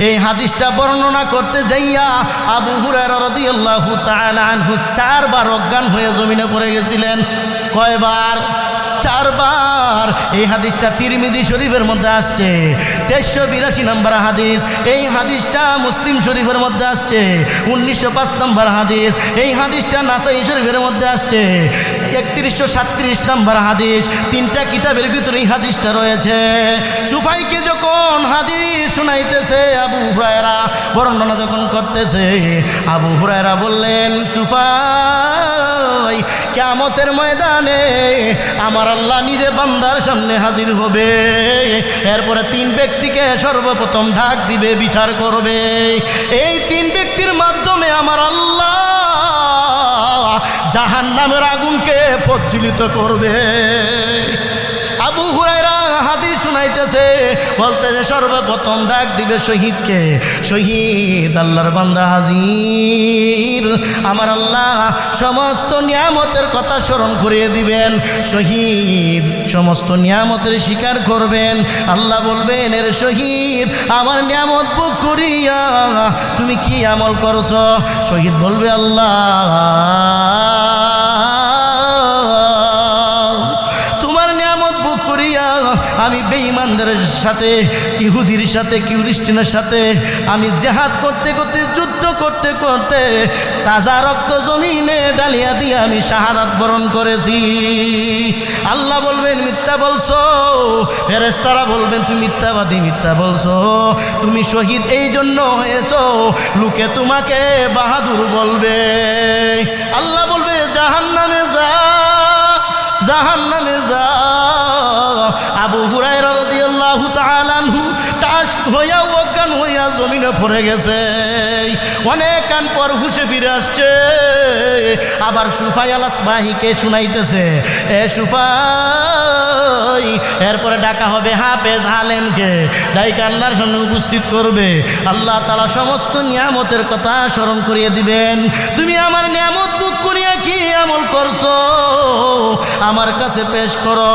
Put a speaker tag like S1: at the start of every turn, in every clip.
S1: এই হাদিসটা বর্ণনা করতে যাইয়া আবু হুরায়রা রাদিয়াল্লাহু তাআলা আনহু 4 বার অজ্ঞান হয়ে জমিনে পড়ে গেছিলেন। কয়বার? 4 বার। এই হাদিসটা তিরমিজি শরীফের মধ্যে আসছে, 1382 নম্বর হাদিস। এই হাদিসটা মুসলিম শরীফের মধ্যে আসছে, 1905 নম্বর হাদিস। এই হাদিসটা নাসাই শরীফের মধ্যে আসছে, 3137 নম্বর হাদিস। 3টা কিতাবের ভিতরে এই হাদিসটা রয়েছে। সুফাইকে যখন হাদিস শোনাইতেছে আবু হুরায়রা, বর্ণনা যখন করতেছে, আবু হুরায়রা বললেন, সুফাই, কিয়ামতের ময়দানে আমার আল্লাহ নিজে বান্দার সামনে হাজির হবে। এরপরে 3 ব্যক্তিকে সর্বপ্রথম ডাক দিবে, বিচার করবে। এই 3 ব্যক্তির মাধ্যমে আমার আল্লাহ জাহান্নামের আগুনকে প্রজ্বলিত করবে। আবু হুরায়রা হাদিস শুনাইতেছে, বলতেছে সর্বপ্রথম ডাক দিবে শহীদকে। শহীদ, আল্লাহর বান্দা হাজির। আমার আল্লাহ সমস্ত নিয়ামতের কথা স্মরণ করিয়ে দিবেন। শহীদ সমস্ত নিয়ামতের স্বীকার করবেন। আল্লাহ বলবেন, এর শহীদ, আমার নিয়ামত ভোগ করিয়া তুমি কি আমল করছো? শহীদ বলবে, আল্লাহ আমি বেঈমানদের সাথে, ইহুদির সাথে, খ্রিস্টানের সাথে আমি জিহাদ করতে করতে, যুদ্ধ করতে করতে তাজা রক্ত জমিনে ডালিয়া দিয়ে আমি শাহাদাত বরণ করেছি। আল্লাহ বলবেন, মিথ্যা বলছো। ফেরেশতারা বলবেন, তুমি মিথ্যাবাদী, মিথ্যা বলছো। তুমি শহীদ এই জন্য হয়েছো, লোকে তোমাকে বাহাদুর বলবে। আল্লাহ বলবে, জাহান্নামে যা, জাহান্নামে যা। আবু হুরায়রা রাদিয়াল্লাহু তাআলা আনহু টাস হইয়া অজ্ঞান হইয়া জমিনে পড়ে গেছে। অনেক কান পর হুঁশে ফিরে আসছে। আবার সুফাই আল আসবাহিকে শুনাইতেছে, এ সুফাই। এরপরে ডাকা হবে হাফেজ আলেমকে, ডাইকা আল্লাহর সামনে উপস্থিত করবে। আল্লাহ তাআলা সমস্ত নিয়ামতের কথা স্মরণ করিয়ে দিবেন। তুমি আমার নিয়ামত ভোগ করিয়া কি আমল করছো আমার কাছে পেশ করো।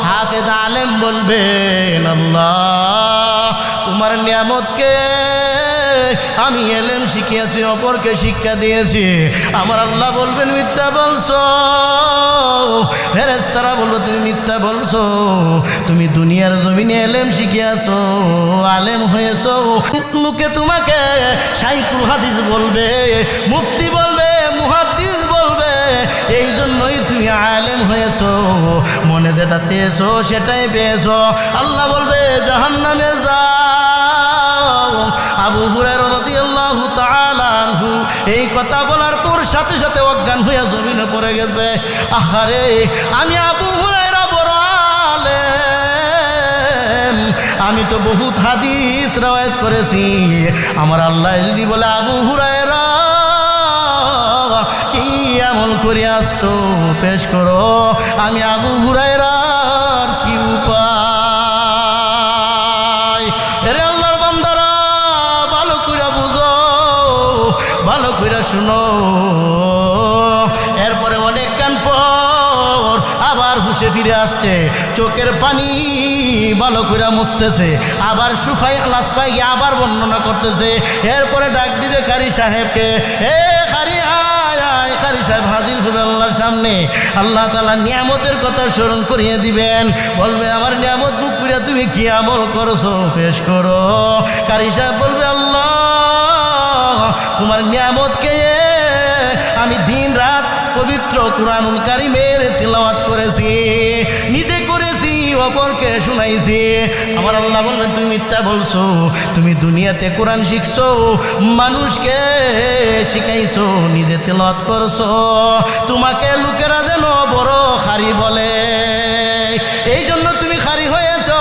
S1: হাফেজ আলেম বলবেন, আল্লাহ তোমার নিয়ামতকে আমি এলেম শিখিয়েছি, অপরকে শিক্ষা দিয়েছি। আমার আল্লাহ বলবেন, মিথ্যা বলছো। ফেরেশতারা বলবো, তুমি মিথ্যা বলছো। তুমি দুনিয়ার জমিনে এলেম শিখিয়েছো, আলেম হয়েছো, লোকে তোমাকে শাইখুল হাদিস বলবে, মুফতি বলবে, মুহাদ্দিস বলবে। এই জন্যই তুমি আলেম হয়েছো, মনে যেটা চেয়েছো সেটাই পেয়েছো। আল্লাহ বলবে, জাহান্নামে যাও। আবু হুরায়রা রাদিয়াল্লাহু তাআলা আনহু এই কথা বলার পর সাথে সাথে অজ্ঞান হয়ে জমিনে পড়ে গেছে। আহারে, আমি আবু হুরায়রা বড় আলেম, আমি তো বহুত হাদিস রওয়ায়াত করেছি। আমার আল্লাহ যদি বলে, আবু হুরায়রা কি আমল করে আসছো পেশ করো, আমি আবু হুরায়রার কি উপায়? এরে আল্লাহর বান্দারা, ভালো করে বুঝো, ভালো করে শুনো। এরপরে অনেক কান পর আবার হুঁশে ফিরে আসছে, চোখের পানি ভালো করে মুছতেছে। আবার সুফাই আল আসবাহি আবার বর্ণনা করতেছে। এরপরে ডাক দিবে কারি সাহেবকে, এ কারি কারি সাহেব হাজির হবে আল্লাহর সামনে। আল্লাহ তাআলা নিয়ামতের কথা স্মরণ করিয়ে দিবেন। বলবে, আমার নিয়ামত ভোগ করিয়া তুমি কি আমল করছো পেশ করো। কারি সাহেব বলবে, আল্লাহ তোমার নিয়ামতকে আমি দিন রাত পবিত্র কুরআনুল কারীমের তিলাওয়াত করেছি, নিজে করেছি, অপরকে শুনাইছি। আমার আল্লাহ বললেন, তুমি মিথ্যা বলছো। তুমি দুনিয়াতে কোরআন শিখছো, মানুষকে শিখাইছো, নিজে তিলাওয়াত করছো। তোমাকে লোকেরা যেন বড় খারি বলে, এই জন্য তুমি খারি হয়েছো।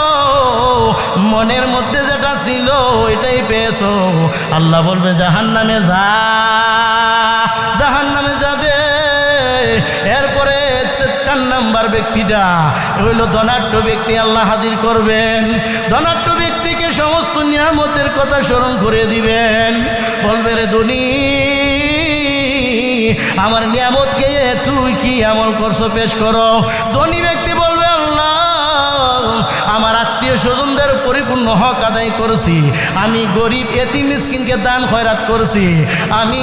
S1: মনের মধ্যে যেটা ছিল এটাই পেয়েছো। আল্লাহ বলবে, জাহান্নামে যা, জাহান্নামে যাবে। এরপরে 4 নাম্বার ব্যক্তিটা হইল ধনাঢ্য ব্যক্তি। আল্লাহ হাজির করবেন। ধনাঢ্য ব্যক্তিকে সমস্ত নিয়ামতের কথা স্মরণ করে দিবেন। বলবে, রে ধনী, আমার নিয়ামতকে তুই কি আমল করছো পেশ করো। ধনী ব্যক্তি বলবে, আল্লাহ আমার আত্মীয় স্বজনদের পরিপূর্ণ হক আদায় করেছি, আমি গরিব এতিম মিসকিনকে দান খয়রাত করেছি, আমি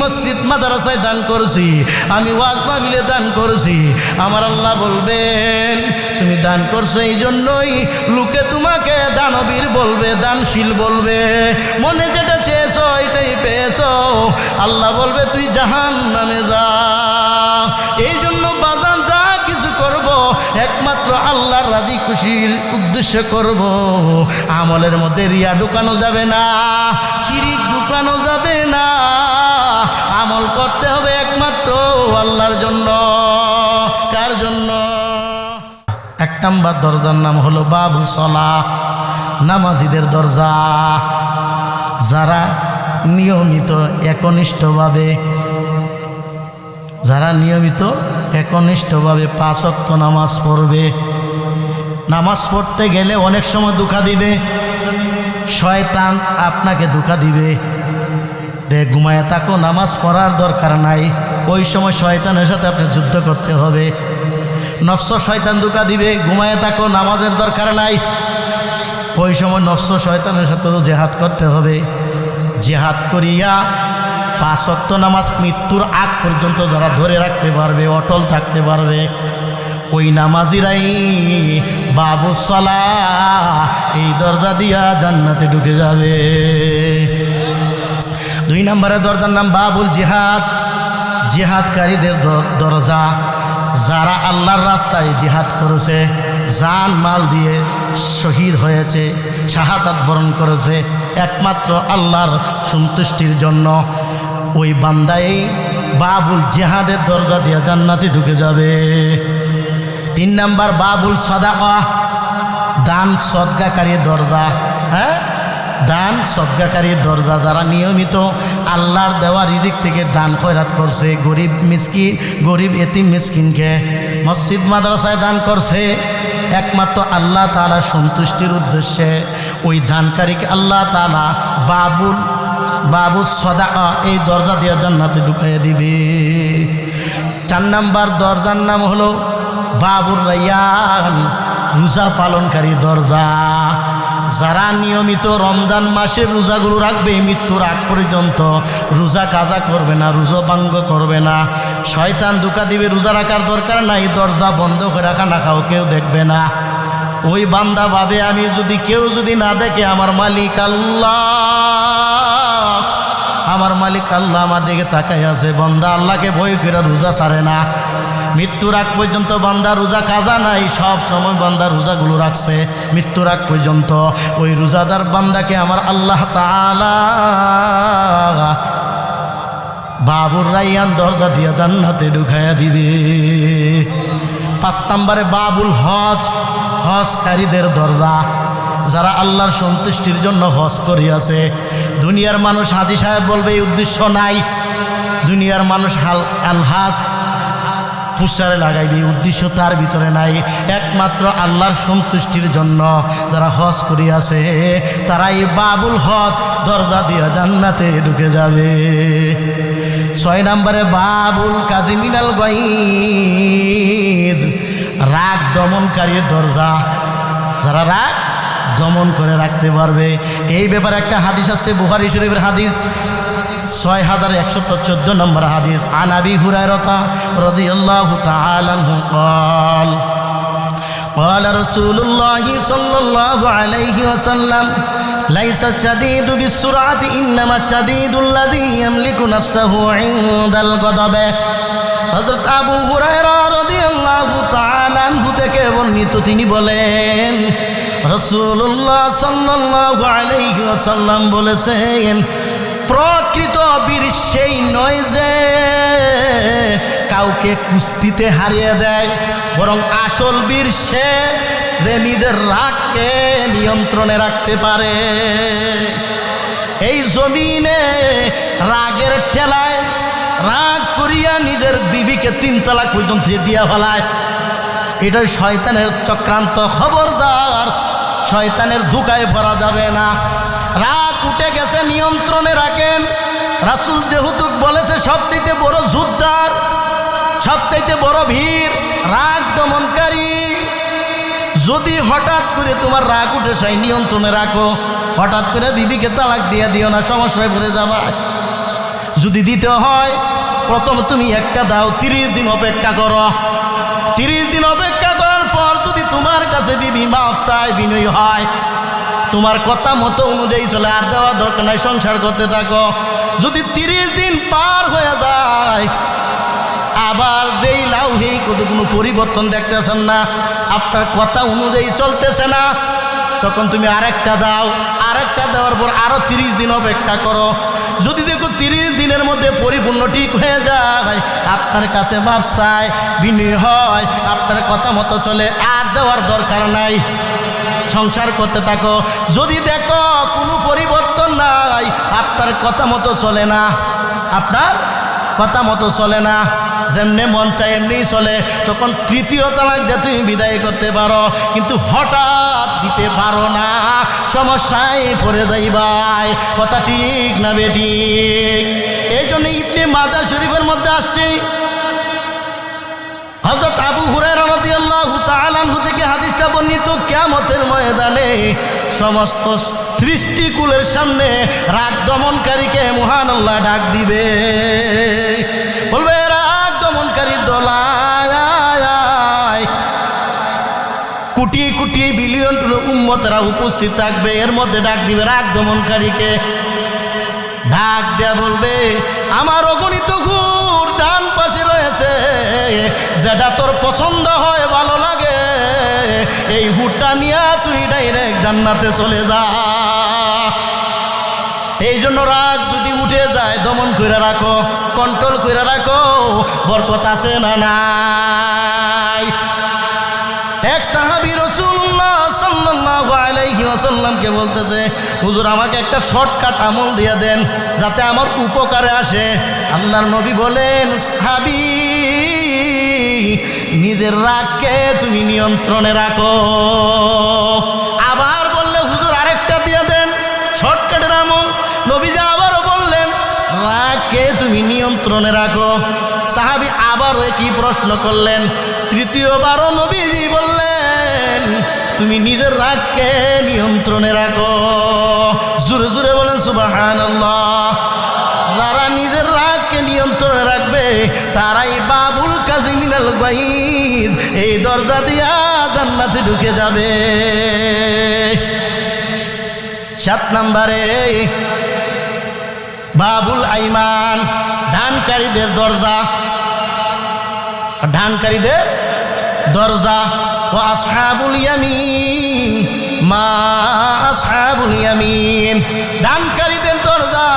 S1: মসজিদ মাদ্রাসায় দান করেছি, আমি ওয়াজ মাহফিলে দান করেছি। আমার আল্লাহ বলবেন তুমি দান করছো, এই জন্যই লোকে তোমাকে দানবীর বলবে, দানশীল বলবে। মনে যেটা চেয়েছো এটাই পেয়েছো। আল্লাহ বলবে তুই জাহান্নামে যা। এই জন্য বাজান যা কিছু করব একমাত্র আল্লাহর রাজি খুশির উদ্দেশ্যে করব। আমলের মধ্যে রিয়া ঢুকানো যাবে না, শিরিক ঢুকানো যাবে না। আমল করতে হবে একমাত্র আল্লাহর জন্য। কার জন্য? এক নাম্বার দরজার নাম হলো বাবু সলাহ, নামাজিদের দরজা। যারা নিয়মিত একনিষ্ঠভাবে পাঁচ ওয়াক্ত নামাজ পড়বে। নামাজ পড়তে গেলে অনেক সময় ধোঁকা দিবে, শয়তান আপনাকে ধোঁকা দিবে। ঘুমায় থাকো, নামাজ পড়ার দরকার নাই। ওই সময় শয়তানের সাথে আপনি যুদ্ধ করতে হবে। নফস শয়তান ধোঁকা দিবে, ঘুমায় থাকো, নামাজের দরকার নাই। ওই সময় নফস শয়তানের সাথে তো জেহাদ করতে হবে। জেহাদ করিয়া পাঁচ ওয়াক্ত নামাজ মৃত্যুর আগ পর্যন্ত যারা ধরে রাখতে পারবে, অটল থাকতে পারবে, ওই নামাজিরাই বাবু সালাহ, এই দরজা দিয়া জান্নাতে ঢুকে যাবে। দুই নম্বরের দরজার নাম বাবুল জিহাদ, জিহাদকারীদের দরজা। যারা আল্লাহর রাস্তায় জিহাদ করেছে, জান মাল দিয়ে শহীদ হয়েছে, শাহাদাত বরণ করেছে একমাত্র আল্লাহর সন্তুষ্টির জন্য, ওই বান্দাই বাবুল জিহাদের দরজা দিয়ে জান্নাতে ঢুকে যাবে। তিন নাম্বার বাবুল সাদাকা, দান সদকাকারীর দরজা। দান সদকাকারীর দরজা। যারা নিয়মিত আল্লাহর দেওয়া রিজিক থেকে দান খয়রাত করছে, গরিব এতিম মিসকিনকে মসজিদ মাদ্রাসায় দান করছে একমাত্র আল্লাহ তাআলার সন্তুষ্টির উদ্দেশ্যে, ওই দানকারীকে আল্লাহ তাআলা বাবুল সাদাকা এই দরজা দিয়ে জান্নাতে ঢুকাইয়া দিবে। চার নাম্বার দরজার নাম হলো বাবুর রায়্যান, রোজা পালনকারী দরজা। যারা নিয়মিত রমজান মাসের রোজাগুলো রাখবে, মৃত্যুর আগ পর্যন্ত রোজা কাজা করবে না, রোজা ভঙ্গ করবে না। শয়তান ধোঁকা দিবে, রোজা রাখার দরকার নাই, দরজা বন্ধ করে রাখা, না খাও, কেউ দেখবে না। ওই বান্দা ভাবে আমি কেউ যদি না দেখে, আমার মালিক আল্লাহ আমার দিকে তাকাই আছে। বান্দা আল্লাহকে ভয় করে রোজা ছাড়ে না। মৃত্যুর আগ পর্যন্ত বান্দা রোজা কাজা নাই, সব সময় বান্দা রোজাগুলো রাখছে মৃত্যুর আগ পর্যন্ত। ওই রোজাদার বান্দাকে আমার আল্লাহ তাআলা বাবুর রায়্যান দরজা দিয়া জান্নাতে ঢুকাইয়া দিবে। পাঁচ নম্বরে বাবুল হজ, হজকারীদের দরজা। যারা আল্লাহর সন্তুষ্টির জন্য হজ করিয়াছে। দুনিয়ার মানুষ হাজী সাহেব বলবে এই উদ্দেশ্য নাই, দুনিয়ার মানুষ আলহাজ পুস্টারে লাগাইবে, উদ্দেশ্য তার ভিতরে নাই। একমাত্র আল্লাহর সন্তুষ্টির জন্য যারা হজ করিয়াছে, তারা এই বাবুল হজ দরজা দিয়ে জান্নাতে ঢুকে যাবে। ছয় নম্বরে বাবুল কাজিমিনাল গাইজ, রাগ দমনকারীর দরজা। যারা রাগ দমন করে রাখতে পারবে। এই ব্যাপারে একটা হাদিস আছে, বুখারী শরীফের হাদিস 6114 নম্বর হাদিস। আন আবি হুরায়রা রাদিয়াল্লাহু তাআলা আনহু قال قال رسول الله صلى الله عليه وسلم ليس الشديد بالسرعة إنما الشديد الذي يملك نفسه عند الغضب। হযরত আবু হুরায়রা রাদিয়াল্লাহু তাআলা আনহু থেকে বর্ণিত, তিনি বলেন রাসূলুল্লাহ সাল্লাল্লাহু আলাইহি ওয়াসাল্লাম বলেছেন, প্রকৃত বীর সেই নয় যে কাউকে কুস্তিতে হারিয়ে দেয়, বরং আসল বীর সে যে নিজের রাগকে নিয়ন্ত্রণে রাখতে পারে। এই জমিনে রাগের ঠেলায় রাগ করিয়া নিজের বিবিকে 3 তালাক পর্যন্ত দিয়া ফেলায়, এটাই শয়তানের চক্রান্ত। খবরদার, শয়তানের ধোঁকায় পড়া যাবে না। রাগ উঠে গেছে, নিয়ন্ত্রণে রাখেন। রাসূল যেহেতু বলেছে সবচাইতে বড় যোদ্ধার, সবচাইতে বড় বীর রাগ দমনকারী। যদি হঠাৎ করে তোমার রাগ উঠে সেই নিয়ন্ত্রণে রাখো। হঠাৎ করে বিবিকে তালাক দিয়ে দিও না, সমস্যায় পড়ে যাবা। যদি দিতে হয় প্রথম তুমি একটা দাও, 30 দিন অপেক্ষা করো। 30 দিন অপেক্ষা করার পর যদি তোমার কাছে বিবি মাফ চায়, বিনয়ী হয়, তোমার কথা মতো অনুযায়ী চলে, আর দেওয়ার দরকার নাই, সংসার করতে থাকো। যদি 30 দিন পার হয়ে যায়, আবার যেই লাউ হেই কোনো পরিবর্তন দেখতেছেন না, আপনার কথা অনুযায়ী চলতেছে না, তখন তুমি আরেকটা দাও। আরেকটা দেওয়ার পর আরো 30 দিন অপেক্ষা করো। যদি দেখো 30 দিনের মধ্যে পরিপূর্ণ ঠিক হয়ে যায়, আপনার কাছে মাফ চায়, বিনয়ী হয়, আপনার কথা মতো চলে, আর দেওয়ার দরকার নাই, সংসার করতে থাকো। যদি দেখো কোনো পরিবর্তন নাই, আপনার কথা মতো চলে না, আপনার কথা মতো চলে না, যেমনে মন চায় এমনিই চলে, তখন তৃতীয় তালাক দিয়ে তুমি বিদায় করতে পারো। কিন্তু হঠাৎ দিতে পারো না, সমস্যায় পড়ে যাইবাই। কথা ঠিক না বেঠিক? এই জন্য ইবনে মাজাহ শরীফের মধ্যে আসছে, হযরত আবু হুরায়রা রাদিয়াল্লাহু তাআলা আনহু থেকে হাদিসটা বর্ণিত, কিয়ামতের ময়দানে সমস্ত সৃষ্টিকুলের সামনে রাগ দমনকারীকে মহান আল্লাহ ডাক দিবে, বলবে রাগ দমনকারীর দলায় কোটি কোটি বিলিয়ন উম্মতেরা উপস্থিত থাকবে, এর মধ্যে ডাক দিবে রাগ দমনকারীকে। ডাক দেয়া বলবে, আমার অগণিত হুর ডান পাশে রয়েছে, যেটা তোর পছন্দ হয়, ভালো লাগে, এই হুরটা নিয়ে তুই ডাইরেক্ট জান্নাতে চলে যা। এই জন্য রাগ যদি উঠে যায় দমন করে রাখো, কন্ট্রোল করে রাখো, বরকত আছে না নাই? এক সাহাবী রাসূলুল্লাহ সাল্লাল্লাহু আলাইহি ওয়াসাল্লামকে বলতেছে, হুজুর আমাকে একটা শর্টকাট আমল দিয়ে দেন যাতে আমার উপকারে আসে। আল্লাহর নবী বলেন, সাহাবী নিজের রাগকে তুমি নিয়ন্ত্রণে রাখো। আবার বললে, হুজুর আরেকটা দিয়ে দেন শর্টকাটের আমল। নবীজি আবারও বললেন, রাগকে তুমি নিয়ন্ত্রণে রাখো। সাহাবী আবারও একই প্রশ্ন করলেন। তৃতীয়বারও নবীজি বললেন, তুমি নিজের রাগকে নিয়ন্ত্রণে রাখো। জোরে জোরে বলেন সুবহানাল্লাহ। যারা নিজের রাগকে নিয়ন্ত্রণে রাখবে তারাই বাবুল কাযিমিনাল গায়জ, এই দরজা দিয়া জান্নাতে ঢুকে যাবে। 7 নম্বরে বাবুল আইমান, ডানকারীদের দরজা। ডানকারীদের দরজা। ও আসহাবুল ইয়ামিন মা আসহাবুল ইয়ামিন, ডানকারীদের দরজা।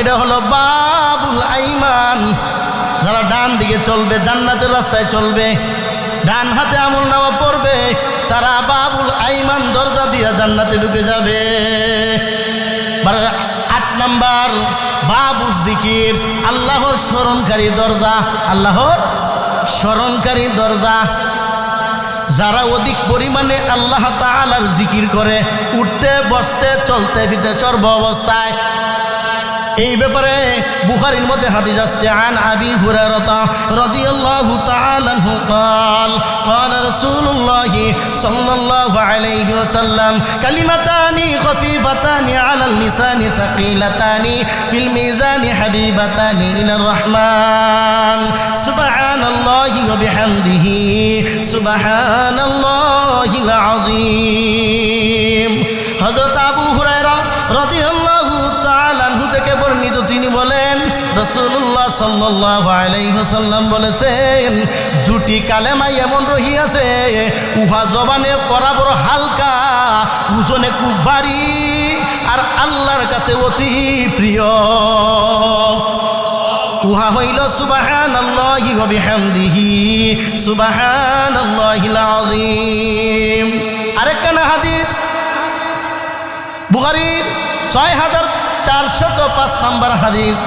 S1: এটা হলো বাবুল আইমান, যারা ডান দিকে চলবে, জান্নাতের রাস্তায় চলবে, ডান হাতে আমলনামা পড়বে, তারা বাবুল আইমান দরজা দিয়া জান্নাতে ঢুকে যাবে। 8 নাম্বার বাবু জিকির, আল্লাহর স্মরণকারী দরজা। আল্লাহর স্মরণকারী দরজা। যারা অধিক পরিমাণে আল্লাহ তাআলার জিকির করে, উঠতে বসতে চলতে ফিরতে সর্ব অবস্থায়। এই ব্যাপারে বুখারীর মধ্যে হাদিস আসছে, আন আবি হুরায়রা রাদিয়াল্লাহু তাআলা আনহু قال قال رسول الله صلى الله عليه وسلم كلمتان خفيفتان على اللسان ثقيلتان في الميزان حبيبتان إلى الرحمن سبحان الله وبحمده سبحان الله العظيم। হযরত আবু হুরায়রা রাদিয়াল্লাহু তাআলা আনহু থেকে বর্ণিত, তিনি বলেন রাসূলুল্লাহ সাল্লাল্লাহু আলাইহি ওয়াসাল্লাম বলেছেন, দুটি কালেমা এমন রহিয়াছে, উহা জবানে পড়া বড় হালকা, ওজনে খুব ভারী, আর আল্লাহর কাছে অতি প্রিয়। উহা হইল সুবহানাল্লাহি ওয়া বিহামদিহি সুবহানাল্লাহিল আযীম। আরেকখানা হাদিস বুখারীর 6405 নম্বর হাদিস,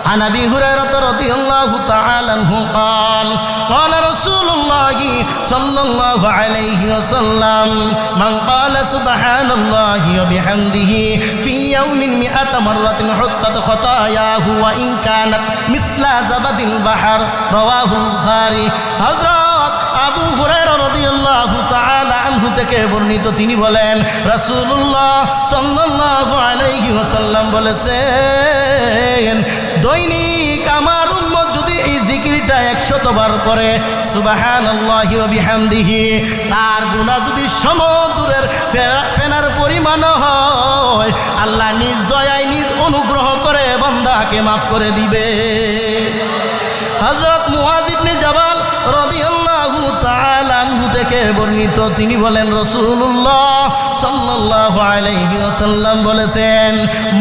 S1: عن أبي هريرة رضي الله تعالى عنه قال قال رسول الله صلى الله عليه وسلم من قال سبحان الله وبحمده في يوم 100 مرة حطت خطاياه وإن كانت مثل زبد البحر رواه البخاري। হযরত আবু হুরায়রা রাদিয়াল্লাহু তাআলা আনহু থেকে বর্ণিত, তিনি বলেন রাসূলুল্লাহ সাল্লাল্লাহু আলাইহি ওয়াসাল্লাম বলেছেন, দৈনিক আমার উম্মত যদি এই জিকিরটা 100 বার পড়ে সুবহানাল্লাহি ওয়া বিহামদিহি, তার গুনাহ যদি সমুদ্রের ফেনার পরিমাণ হয়, আল্লাহ নিজ দয়ায় নিজ অনুগ্রহ করে বান্দাকে মাফ করে দিবে। হযরত মুআয ইবনে জাবাল রাদিয়াল্লাহু তাআলা আনহু থেকে বর্ণিত, তিনি বলেন রাসূলুল্লাহ সাল্লাল্লাহু আলাইহি ওয়াসাল্লাম বলেছেন,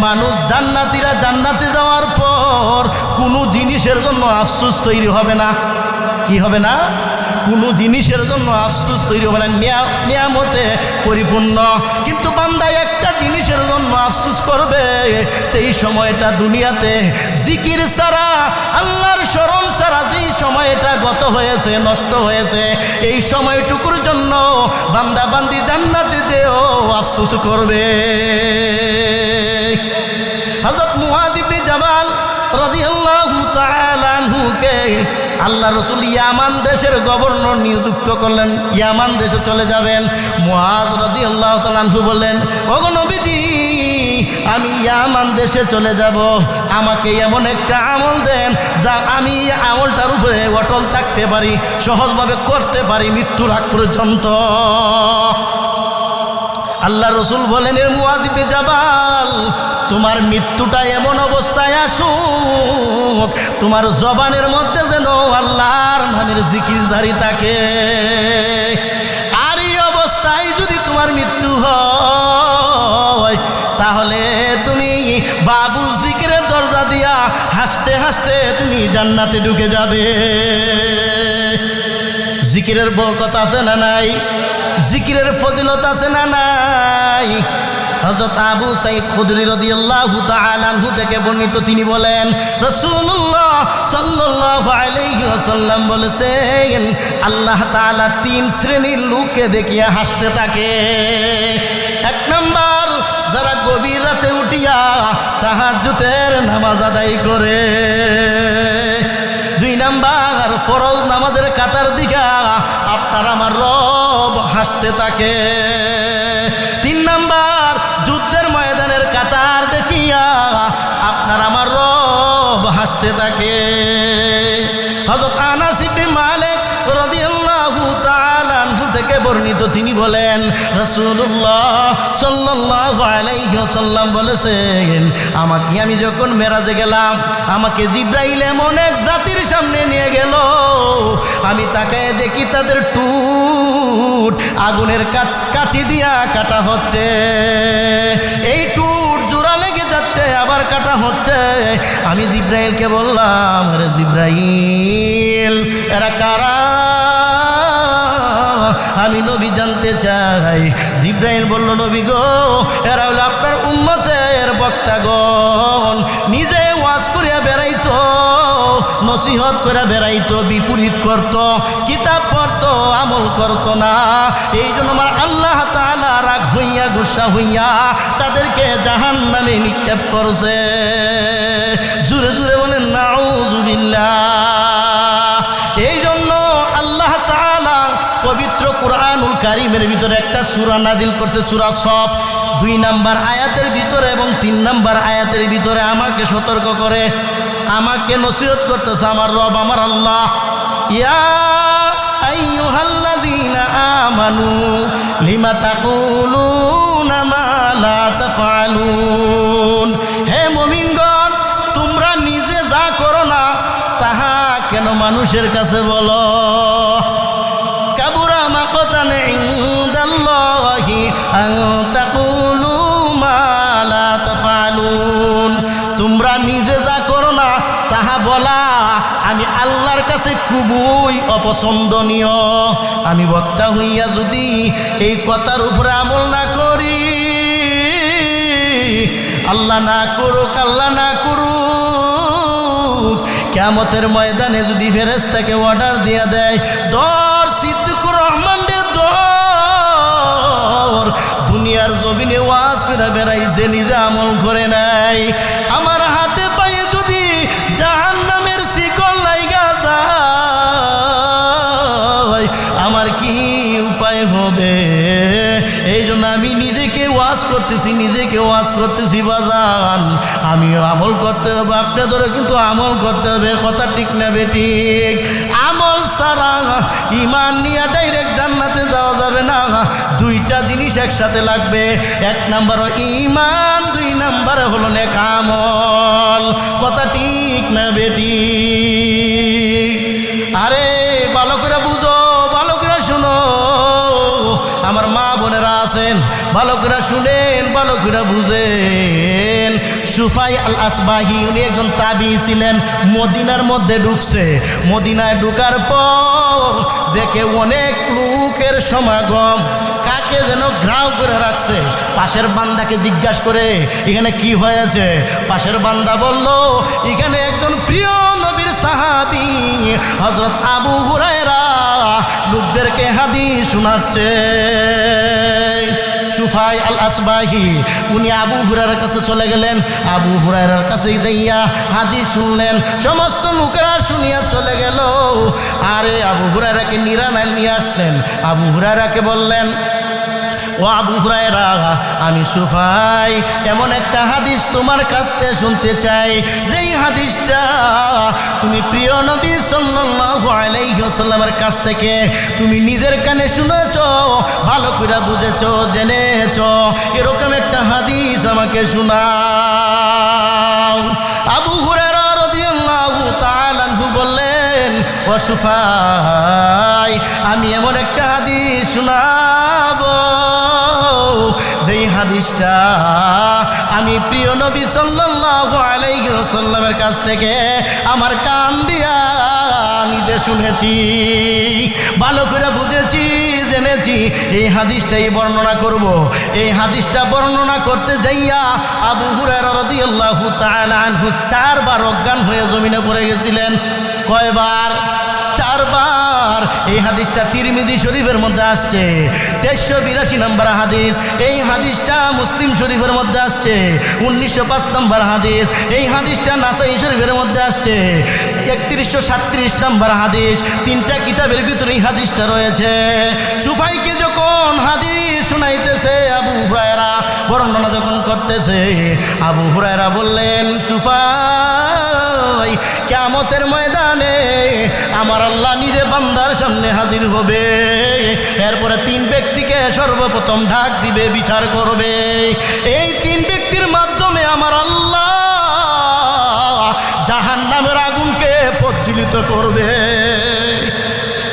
S1: মানুষ জান্নাতীরা জান্নাতে যাওয়ার পর কোনো জিনিসের জন্য আফসোস তৈরি হবে না। কি হবে না? কোনো জিনিসের জন্য আফসোস তৈরি হবে না, নিয়ামতে পরিপূর্ণ। কিন্তু বান্দা একটা জিনিসের জন্য আফসোস করবে, সেই সময়টা দুনিয়াতে জিকির ছাড়া, আল্লাহর স্মরণ ছাড়া যেই সময়টা গত হয়েছে, নষ্ট হয়েছে, এই সময়টুকুর জন্য বান্দা বান্দি জান্নাতে যেও আফসোস করবে। হযরত মুআয ইবনে জাবাল রাদিয়াল্লাহু তাআলা আনহুকে আল্লাহ রাসূল ইয়ামান দেশের গভর্নর নিযুক্ত করলেন, ইয়ামান দেশে চলে যাবেন। মুআয রাদিয়াল্লাহু তাআলা আনহু বললেন, ওগো নবীজি, আমি ইয়ামান দেশে চলে যাব, আমাকে এমন একটা আমল দেন যা আমি আমলটার উপরে অটল থাকতে পারি, সহজভাবে করতে পারি মৃত্যুর আগ পর্যন্ত। আল্লাহ রসুল বলেন, এর মুআয ইবনে জাবাল, তোমার মৃত্যুটা এমন অবস্থায় আসুক, তোমার জবানের মধ্যে যেন আল্লাহর নামের জিকির জারি থাকে। আর এই অবস্থায় যদি তোমার মৃত্যু হয়, তাহলে তুমি বাবু জিকিরের দরজা দিয়া হাসতে হাসতে তুমি জান্নাতে ঢুকে যাবে। জিকিরের বরকত আছে না নাই? জিকিরের ফজিলত আছে না নাই? হযরত আবু সাঈদ খুদরি রাদিয়াল্লাহু তাআলা আনহু থেকে বর্ণিত, তিনি বলেন রাসূলুল্লাহ সাল্লাল্লাহু আলাইহি ওয়াসাল্লাম বলেছেন, আল্লাহ তাআলা 3 শ্রেণীর লোককে দেখিয়া হাসতে থাকে। 1 নাম্বার, যারা গভীর রাতে উঠিয়া তাহাজ্জুদের নামাজ আদায় করে। 2 নাম্বার, ফরজ নামাজের কাতার দিকা আপনার আমার রব হাসতে থাকে। 3 নাম্বার, যুদ্ধের ময়দানের কাতার দেখিয়া আপনার আমার রব হাসতে থাকে। হযরত আনাস ইবনে মালিক রাদিয়াল্লাহু তাআলা আনহু থেকে বর্ণিত, তিনি বলেন রাসূলুল্লাহ সাল্লাল্লাহু আলাইহি ওয়াসাল্লাম বলেছেন, আমি যখন মেরাজে গেলাম, আমাকে জিবরাইল এমন এক জাতির সামনে নিয়ে গেল, আমি তাকায় দেখি তাদের টুট আগুনের কাঁচি দিয়া কাটা হচ্ছে। এই টুট জোড়া লেগে যাচ্ছে, আবার কাটা হচ্ছে। আমি জিবরাইলকে বললাম, আরে জিবরাইল, এরা কারা? আমি নবী জানতে চাই। জিবরাইল বলল, নবী গো, এরা হলো আপনার উম্মতের বক্তাগণ, নিজে ওয়াজ করিয়া বেড়াইতো, নসিহত করে বেড়াইতো, বিপরীত করত, কিতাব পড়তো, আমল করত না। এই জন্য আমার আল্লাহ তাআলা রাগ হইয়া, গুসা হইয়া তাদেরকে জাহান্নামে নিক্ষেপ করছে। জুরে জুরে বলেন নাউযুবিল্লাহ। এই জন্য আল্লাহ তাআলা পবিত্র কুরআনুল কারীমের ভিতরে একটা সূরা নাজিল করছে, সূরা সফ, 2 নাম্বার আয়াতের ভিতরে এবং 3 নাম্বার আয়াতের ভিতরে আমাকে সতর্ক করে, আমাকে নসিহত করতেছে আমার রব, আমার আল্লাহ। ইয়া আইয়ুহাল্লাযীনা আমানু লিমা তাকুলুনা মা লা তাফআলুন। হে মুমিনগণ, তোমরা নিজে যা করো না তাহা কেন মানুষের কাছে বলো? কাবুরা মাকতান ইনদাল্লাহি আন তাকুলু মা লা তাফআলুন। তোমরা নিজে যা করো না তাহা বলা আমি আল্লাহর কাছে খুবই অপছন্দনীয়। আমি বক্তা হইয়া যদি এই কথার উপরে আমল না করি, আল্লাহ না করুক, আল্লাহ না করুক, কিয়ামতের ময়দানে যদি ফেরেশতাকে অর্ডার দিয়ে দেয়, ধর সিদ্দিকুর রহমান রে ধর, দুনিয়ার জমিনে ওয়াজ করে বেড়াইছে, নিজে আমল করে নাই, আমার হাতে পায়ে যদি জাহান্নামের শিকল লাইগা যায়, করতেছি, নিজেকে ওয়াজ করতেছি বাজান, আমিও আমল করতে হবে, আপনাদেরও কিন্তু আমল করতে হবে। কথা ঠিক না বেঠিক? আমল ছাড়া ঈমান নিয়ে ডাইরেক্ট জান্নাতে যাওয়া যাবে না। দুইটা জিনিস একসাথে লাগবে, এক নাম্বার ঈমান, দুই নাম্বারে হলো নেক আমল। কথা ঠিক না বেঠিক? আরে ভালো করে বুঝো, ভালো করে শুনো, আমার মা বোনেরা আছেন, ভালো করে শুনেন, ভালো করে বুঝেন। সুফাই আল আসবাহি উনি একজন তাবি ছিলেন, মদিনার মধ্যে ঢুকছে। মদিনায় ঢুকার পর দেখে অনেক লোকের সমাগম, কাকে যেন ঘ্রাও করে রাখছে। পাশের বান্দাকে জিজ্ঞাসা করে এখানে কি হয়েছে? পাশের বান্দা বলল এখানে একজন প্রিয় নবীর সাহাবী হযরত আবু হুরায়রা লোকদেরকে হাদিস শোনাচ্ছে। সুফাই আল আসবাহি উনি আবু হুরায়রার কাছে চলে গেলেন। আবু হুরায়রার কাছে যাইয়া হাদিস শুনলেন। সমস্ত লোকেরা শুনিয়া চলে গেল। আরে আবু হুরায়রাকে নিরানায় নিয়ে আসলেন। আবু হুরায়রাকে বললেন, ও আবু হুরায়রা, আমি সুফাই এমন একটা হাদিস তোমার কাছ থেকে শুনতে চাই, যেই হাদিসটা তুমি প্রিয় নবী সাল্লাল্লাহু আলাইহি ওয়াসাল্লামের কাছ থেকে তুমি নিজের কানে শুনেছো, ভালো করে বুঝেছো, জেনেছো, এরকম একটা হাদিস আমাকে শোনাও। আবু হুরায়রা রাদিয়াল্লাহু তাআলা আনহু বললেন, ও সুফাই, আমি এমন একটা হাদিস শোনাবো যেই হাদিসটা আমি প্রিয় নবী সাল্লাল্লাহু আলাইহি ওয়াসাল্লামের কাছ থেকে আমার কান দিয়া নিজে শুনেছি, ভালো করে বুঝেছি, জেনেছি। এই হাদিসটাই বর্ণনা করব। এই হাদিসটা বর্ণনা করতে যাইয়া আবু হুরায়রা রাদিয়াল্লাহু তাআলা আনহু 4 বার অজ্ঞান হয়ে জমিনে পড়ে গেছিলেন। কয়বার? 4 বার। এই হাদিসটা তিরমিজি শরীফের মধ্যে আসছে, 1382 নম্বর হাদিস। এই হাদিসটা মুসলিম শরীফের মধ্যে আসছে, 1905 নম্বর হাদিস। এই হাদিসটা নাসাই শরীফের মধ্যে আসছে, 3137 নম্বর হাদিস। 3টা কিতাবের ভিতরে এই হাদিসটা রয়েছে। সুফাইকে যখন হাদিস শোনাইতেছে আবু হুরায়রা, বর্ণনা যখন করতেছে, আবু হুরায়রা বললেন, সুফাই, কিয়ামতের ময়দানে আমার আল্লাহ নিজে বান্দার সামনে হাজির হবে। এরপরে 3 ব্যক্তিকে সর্বপ্রথম ডাক দিবে, বিচার করবে। এই 3 ব্যক্তির মাধ্যমে আমার আল্লাহ জাহান্নামের আগুনকে প্রজ্বলিত করবে।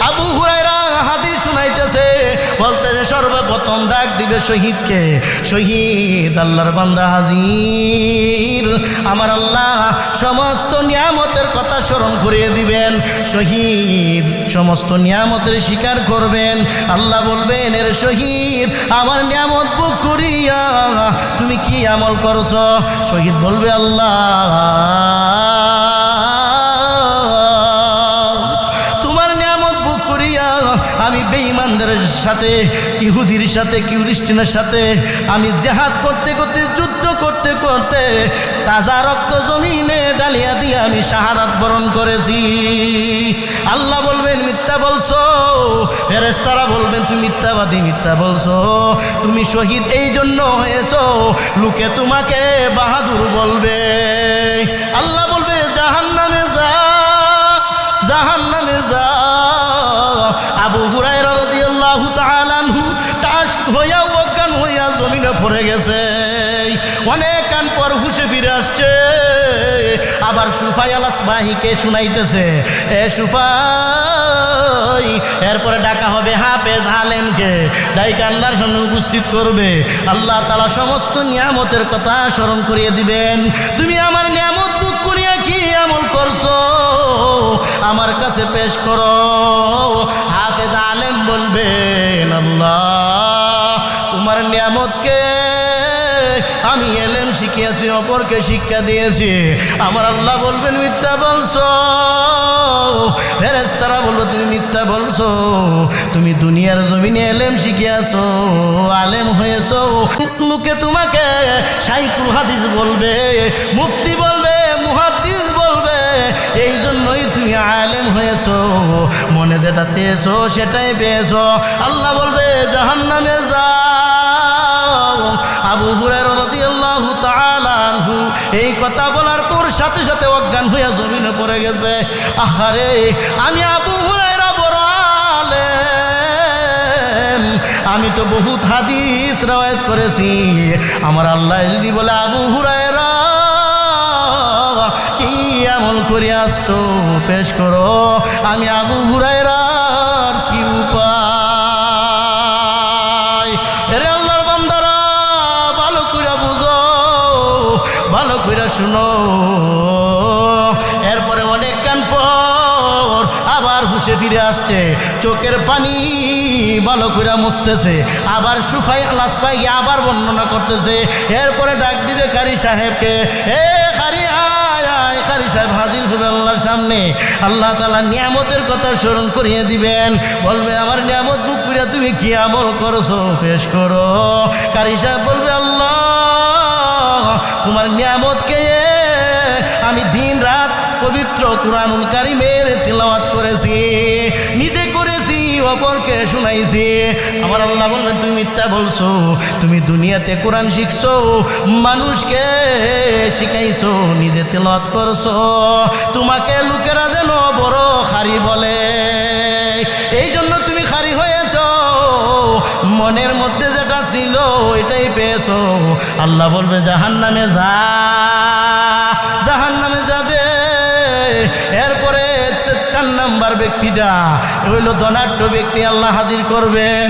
S1: আবু হুরায়রা হাদিস শুনাইতেছে, বলতেছে সর্বপ্রথম ডাক দিবে শহীদকে। শহীদ, আল্লাহর বান্দা হাজির। আমার আল্লাহ সমস্ত নিয়ামতের কথা স্মরণ করিয়ে দিবেন। শহীদ সমস্ত নিয়ামতের স্বীকার করবেন। আল্লাহ বলবেন, এর শহীদ, আমার নিয়ামত বুক করিয়া তুমি কি আমল করছো? শহীদ বলবে, আল্লাহ আমি বেঈমানদের সাথে, ইহুদির সাথে, খ্রিস্টানের সাথে আমি জিহাদ করতে করতে, যুদ্ধ করতে করতে তাজা রক্ত জমিনে ডালিয়া দিয়ে আমি শাহাদাত বরণ করেছি। আল্লাহ বলবেন, মিথ্যা বলছো। ফেরেশতারা বলবেন, তুমি মিথ্যাবাদী, মিথ্যা বলছো। তুমি শহীদ এই জন্য হয়েছো, লোকে তোমাকে বাহাদুর বলবে। আল্লাহ বলবে, জাহান্নামে যা, জাহান্নামে যা। আবু হুরায়রা রাদিয়াল্লাহু তাআলা আনহু টাস হইয়া অজ্ঞান হইয়া জমিনে পড়ে গেছে। অনেক কান পর হুশে ফিরে আসছে। আবার সুফাই আল আসবাহিকে শুনাইতেছে, এ সুফাই, এরপরে ডাকা হবে হাফেজ আলেমকে, ডাইকা আল্লাহর সামনে উপস্থিত করবে। আল্লাহ তাআলা সমস্ত নিয়ামতের কথা স্মরণ করিয়ে দিবেন। তুমি আমার নিয়ামত বুক করিয়া কি আমল করছো আমার কাছে পেশ করো। হাফেজ আলেম বলবেন, আল্লাহ তোমার নিয়ামতকে আমি এলেম শিখিয়েছি, অপরকে শিক্ষা দিয়েছি। আমার আল্লাহ বলবেন, মিথ্যা বলছো। ফেরেশতারা বলবো, তুমি মিথ্যা বলছো। তুমি দুনিয়ার জমিনে এলেম শিখিয়েছো, আলেম হয়েছো, লোকে তোমাকে শাইখুল হাদিস বলবে, মুফতি বলবে, মুহাদ্দিস বলবে। এই জন্যই তুমি আলেম হয়েছো, মনে যেটা চেয়েছো সেটাই পেয়েছো। আল্লাহ বলবে, জাহান্নামে যাও। আবু হুরায়রা রাদিয়াল্লাহু তাআলা আনহু এই কথা বলার পর সাথে সাথে অজ্ঞান হয়ে জমিনে পড়ে গেছে। আহারে, আমি আবু হুরায়রা বড় আলেম, আমি তো বহুত হাদিস রওয়ায়াত করেছি। আমার আল্লাহ যদি বলে আবু হুরায়রা কি আমল করে আসছো পেশ করো, আমি আবু হুরায়রার কি উপায়? এরে আল্লাহর বান্দারা, ভালো করে বুঝো, ভালো করে শুনো। এরপরে অনেক কান পর আবার হুশে ফিরে আসছে, চোখের পানি ভালো করে মুছতেছে, আবার সুফাই লাসফাই আবার বর্ণনা করতেছে। এরপরে ডাক দিবে কারি সাহেবকে, এ কারি কারি সাহেব হাজির হবে আল্লাহর সামনে। আল্লাহ তাআলা নিয়ামতের কথা স্মরণ করিয়ে দিবেন, বলবে আমার নিয়ামত বুক করে তুমি কি আমল করছো পেশ করো। কারি সাহেব বলবে আল্লাহ তোমার নিয়ামতকে আমি দিন রাত পবিত্র কুরআনুল কারীমের তিলাওয়াত করেছি, নিজে করেছি, অপরকে শুনাইছি। আমার আল্লাহ বললেন তুমি মিথ্যা বলছো, তুমি দুনিয়াতে কোরআন শিখছো, মানুষকে শিখাইছো, নিজে তিলাওয়াত করছো, তোমাকে লোকেরা যেন বড় খারি বলে, এই জন্য তুমি খারি হয়েছ, মনের মধ্যে যেটা ছিল এটাই পেয়েছো। আল্লাহ বলবে জাহান্নামে যা, জাহান্নামে যাবে। এরপরে 4 নাম্বার ব্যক্তিটা হইল ধনাঢ্য ব্যক্তি, আল্লাহ হাজির করবেন।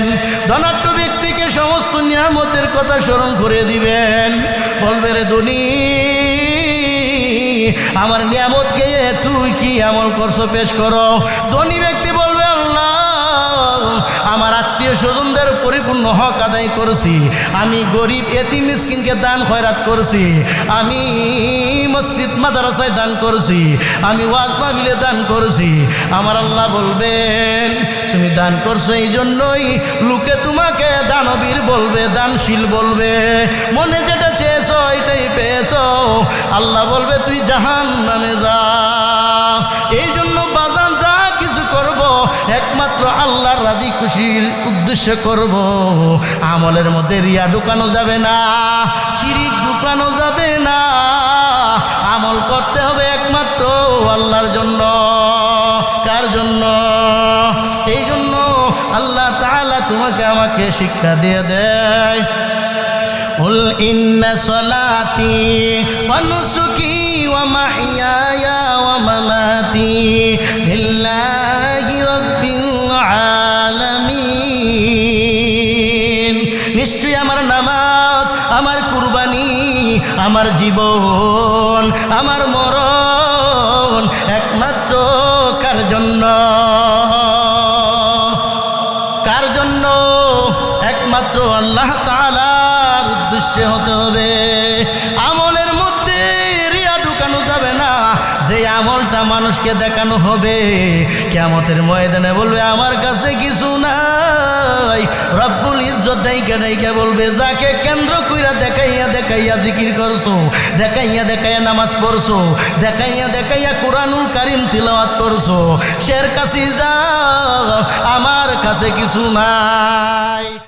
S1: ধনাঢ্য ব্যক্তিকে সমস্ত নিয়ামতের কথা স্মরণ করে দিবেন, বলবে রে ধনী আমার নিয়ামতকে তুই কি আমল করছো পেশ করো। ধনী ব্যক্তি বলবে আল্লাহ আমার আত্মীয় স্বজনদের পরিপূর্ণ হক আদায় করছি, আমি গরিব এতিম মিসকিনকে দান খয়রাত করছি, আমি মসজিদ মাদ্রাসায় দান করছি, আমি ওয়াজ মাহফিলে দান করছি। আমার আল্লাহ বলবেন তুমি দান করছো এই জন্যই লোকে তোমাকে দানবীর বলবে, দানশীল বলবে, মনে যেটা চেয়েছো এটাই পেয়েছো। আল্লাহ বলবে তুই জাহান্নামে যা। এই জন্য বাজান যা কিছু করব একমাত্র আল্লাহর রাজি খুশির উদ্দেশ্যে করব। আমলের মধ্যে রিয়া ঢুকানো যাবে না, শিরিক ঢুকানো যাবে না, আমল করতে হবে একমাত্র আল্লাহর জন্য। কার জন্য? এই জন্য আল্লাহ তাআলা তোমাকে আমাকে শিক্ষা দিয়ে দেয়, قل إن صلاتي ونسكي ومحياي ومماتي لله رب العالمين। নিশ্চয়ই আমার নামাজ, আমার কুরবানি, আমার জীবন, আমার মরণ একমাত্র কার জন্য? কার জন্য? একমাত্র আল্লাহ তাআলার উদ্দেশ্যে হতে হবে। আমলের মধ্যে রিয়া ঢুকানো যাবে না, যে আমলটা মানুষকে দেখানো হবে কিয়ামতের ময়দানে বলবে আমার কাছে কিছু নাই। রব্বুল ইজ্জত ডাইকা ডাইকা বলবে যাকে কেন্দ্র কইরা দেখাইয়া দেখাইয়া জিকির করছো, দেখাইয়া দেখাইয়া নামাজ পড়ছো, দেখাইয়া দেখাইয়া কুরআনুল কারীম তিলাওয়াত করছো, সের কাছে যাও, আমার কাছে কিছু নাই।